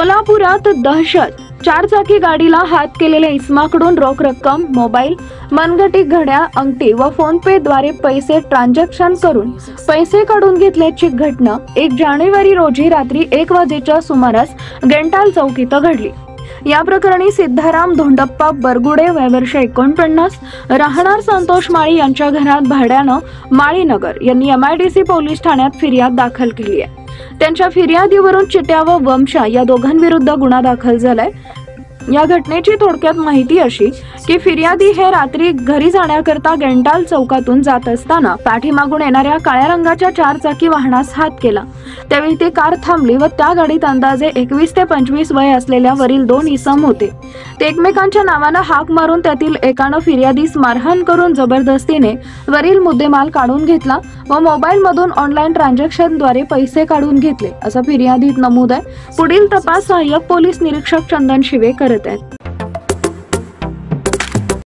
सोलापुरात दहशत। चारचाकी गाडीला हात केलेल्या इसमाकडून रोख रक्कम, मोबाईल, मनगटी घड्याळ, अंगठी व फोन पे द्वारे पैसे ट्रान्झॅक्शन करून पैसे काढून घेतल्याची घटना 1 जानेवारी रोजी रात्री 1 वाजेच्या सुमारास गेंटाल चौक इथं घडली। या प्रकरणी सिद्धाराम धोंडप्पा बरगुडे वय वर्ष 49 राहणार संतोष माळी यांच्या घरात भाड्यानं माळीनगर यांनी MIDC पोलीस ठाण्यात फिर्याद दाखल केली आहे। त्यांच्या फिर्यादीवरून चिट्या व वंशा या दोघांविरुद्ध गुन्हा दाखल झालाय। या घटनेची थोडक्यात माहिती अशी की फिर्यादी हे रात्री घरी जाण्याकरता गेंटाल चौकातून जात असताना पाठीमागून येणाऱ्या काळ्या रंगाच्या चारचाकी वाहनास हात केला। त्यावेळी ती कार थांबली व त्या गाडीत अंदाजे 21 ते 25 वय असलेल्या वरील 2 इसम होते। ते एकमेकांच्या नावानं हाक मारून त्यातील एकानं फिर्यादीस मारहाण करून जबरदस्तीने वरील मुद्देमाल काढून घेतला व मोबाईल मधून ऑनलाईन ट्रान्झॅक्शन द्वारे पैसे काढून घेतले असं फिर्यादीत नमूद आहे। पुढील तपास सहाय्यक पोलीस निरीक्षक चंदन शिवे करत आहेत।